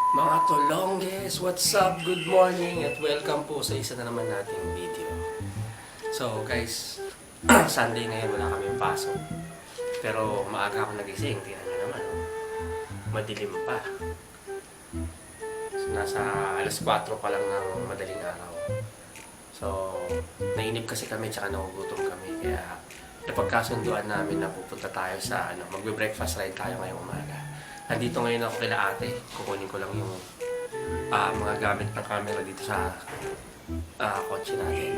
Mga Tolongges, what's up? Good morning at welcome po sa isa na naman nating video. So guys, Sunday ngayon wala kaming pasok. Pero maaga ako nagising, tingnan nyo naman. Madilim pa. So, nasa alas 4 pa lang ng madaling araw. So, nainip kasi kami tsaka nagugutom kami. Kaya napagkasunduan namin na pupunta tayo sa magbe-breakfast ride tayo ngayong umaga. Nandito ngayon ako kila ate. Kukunin ko lang yung mga gamit ng camera dito sa kotse natin.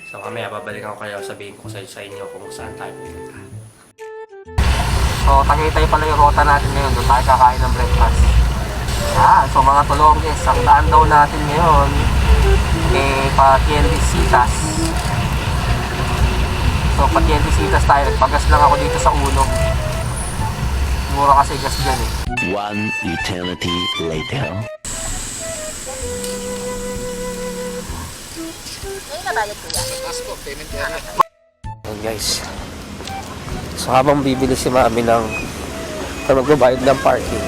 So mamaya babalikan ko kayo, sabihin ko sa inyo kung saan tayo pupunta. So Tagaytay pala yung rota natin ngayon. Doon tayo kakain ng breakfast. So mga Tolongges, ang daan daw natin ngayon pa Tiendesitas. So pa Tiendesitas tayo. Nagpagas lang ako dito sa uno. Mura kasi gas dyan eh. One eternity later. Ayan guys. So habang bibili si mami ng magbabayad ng parking,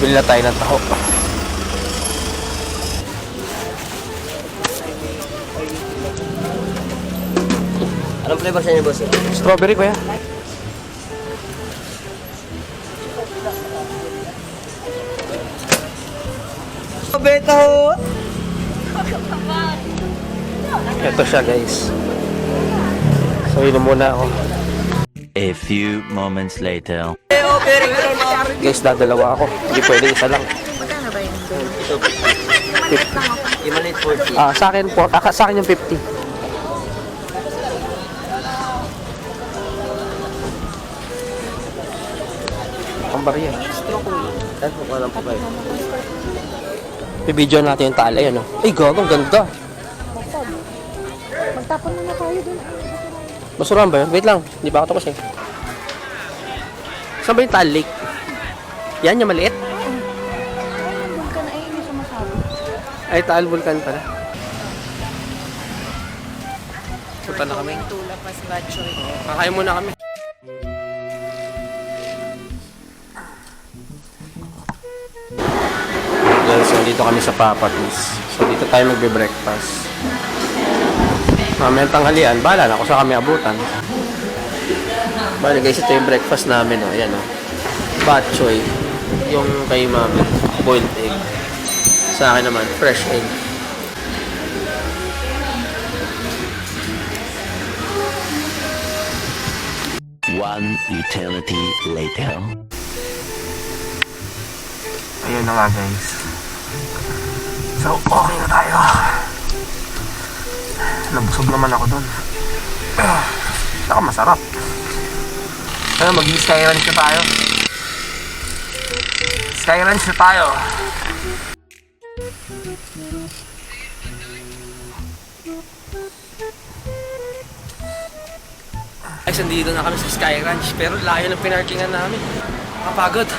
bili na tayo ng taho. Anong flavor sa inyo, boss? Strawberry kuya. Beto! Ito siya guys. So yun muna ako. A few moments later. Guys, dadalawa ako. Hindi pwede isa lang. Magkano ba yung doon? Imanit 40. Sa akin po, sa akin yung 50. Ang barya. Saan po ka lang po kayo? Bibidyo natin yung tali, ano? Ay, gago, ang ganda. Magtapon na tayo doon. Basurahan ba yun? Wait lang, hindi pa ako tapos eh. Saan ba yung talik? Yan, yung maliit? Doon ka na hindi siya masabi. Ay, Taal Vulcan pala. Punta na kami. Tulak mas batchoy. Kakain muna kami. Guys, so dito kami sa Papatis. So dito tayo magbe-breakfast. Mamayang tanghalian, bahala na kung saan kami abutan. Bali guys, ito yung breakfast namin. Ayan o. Bok choy. Yung kay mami, boiled egg. Sa akin naman, fresh egg. One eternity later. Ayun na nga guys. So, okay na tayo. Nabusog naman ako dun. Saka masarap. Kaya mag-sky ranch na tayo. Sky ranch na tayo. Guys, nandito na kami sa Sky Ranch. Pero layo ng pinarkingan namin. Kapagod.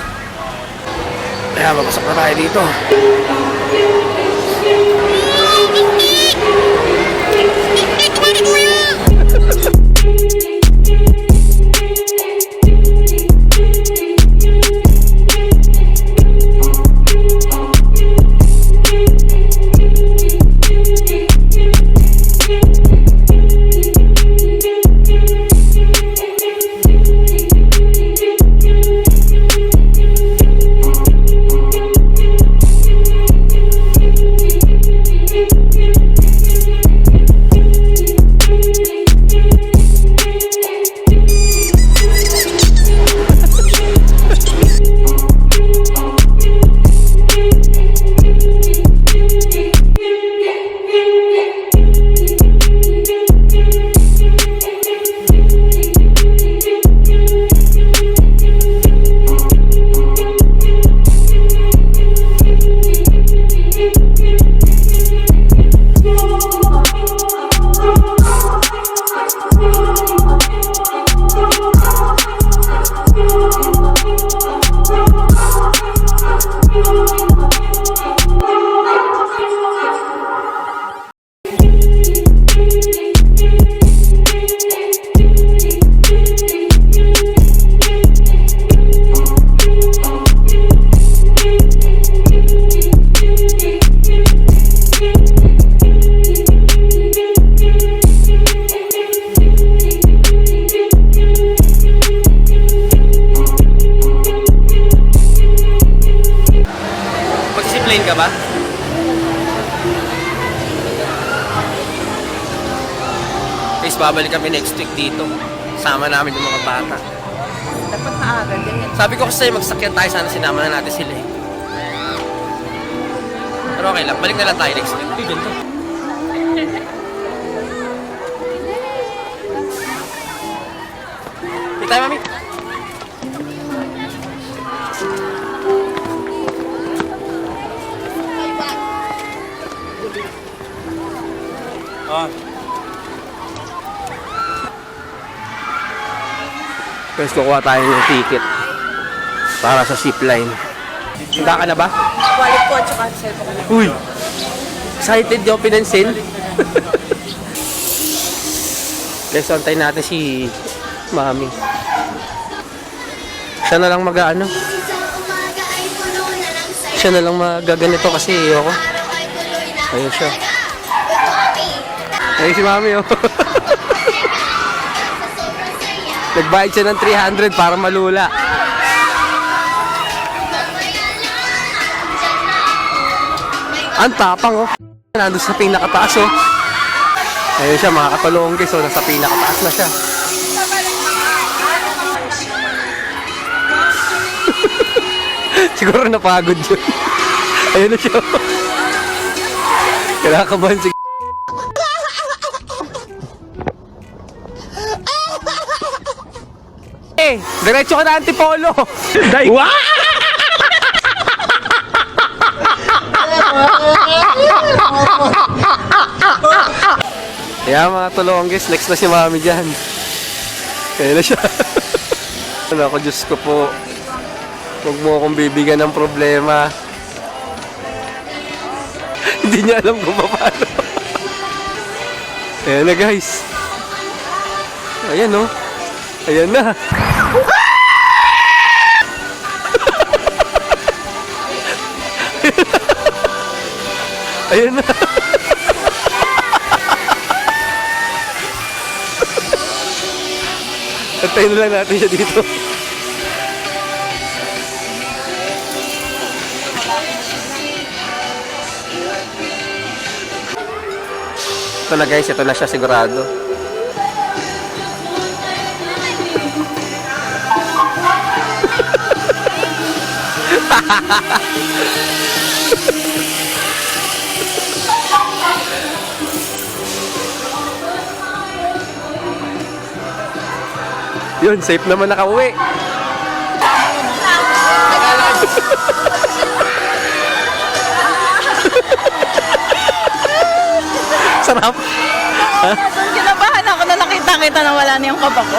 Kaya mapasok na tayo dito. Tapos babalik kami next week dito. Sama namin yung mga bata. Dapat maaga din. Sabi ko kasi magsakyan tayo, sana sinama na natin sila eh. Pero okay lang, balik na lang tayo next week. Uy, ganito. Hey tayo, mami. Guys, kukuha tayo ng ticket para sa zipline. Handa ka na ba? Wallet ko at saka cellphone ko. Uy! Excited yung pinansin. Guys, antayin natin si Mami. Siya na lang mag-ano. Siya na lang magaganito kasi ayoko. Ayun siya. Ayun si Mami, oh. Nagbayad siya ng 300 para malula. Ang tapang, oh. Nandun sa pinakataas, oh. Ayun siya, mga katulonggis, oh. Nasa pinakataas na siya. Siguro napagod yun. Ayun na siya. Kinakabahan si diretso ka na Antipolo. Wow! Kaya mga tulonggis, next na si Mami dyan. Kaya na siya. Ano ako, Diyos ko po. Huwag mo akong bibigyan ng problema. Hindi niya alam kung paano. Ayan na guys. Ayan oh. Ayan na. Ayan na. Antayin na lang natin siya dito. Ito na guys, ito na siya sigurado. Yun, safe naman nakauwi. Sarap. Kinabahan ako na nakita-kita na wala na yung kaba ko.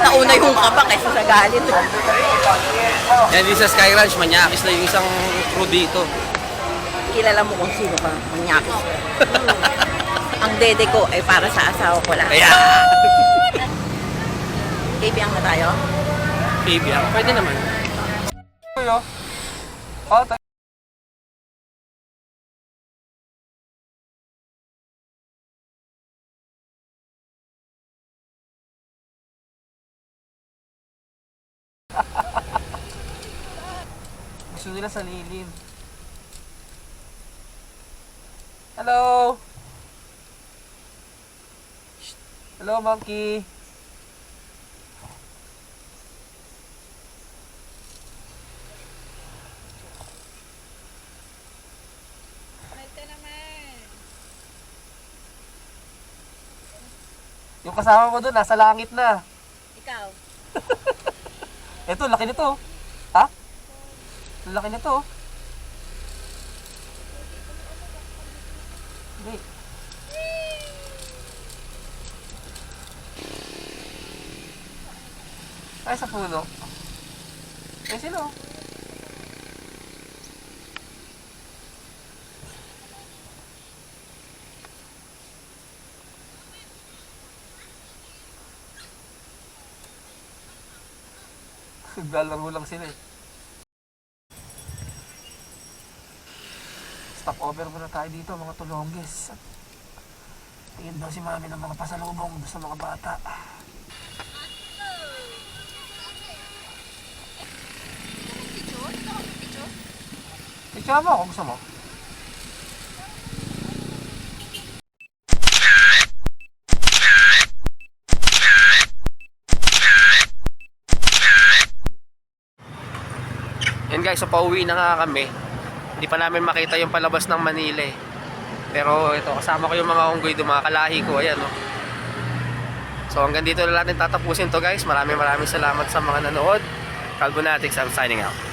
Nauna yung kaba kaysa sa galit. Yan din sa Sky Ranch, manyakis na yung isang crew dito. Kilala mo kung sino ka, manyakis. Ang dede ko ay para sa asawa ko lang. Kaya! Ibiyang na tayo? Baby, pwede naman. Gusto nila sa lilim. Hello! Shh. Hello, monkey! Yung kasama mo doon, nasa langit na. Ikaw? Eto, laki nito. Ha? Laki nito. Hindi. Ay, sa puno. Eh, sino? Naglalaro lang sila eh. Stop over muna tayo dito mga tulonggis. Tingin daw si Mami ng mga pasalubong sa mga bata. Picture mo kung gusto mo. Ayun guys, so pauwi na nga kami. Hindi pa namin makita yung palabas ng Manila eh. Pero ito, kasama ko yung mga unggoy doon, mga kalahi ko. Ayan, no? So hanggang dito na natin tatapusin to guys. Maraming salamat sa mga nanood. Calvonatics, I'm signing out.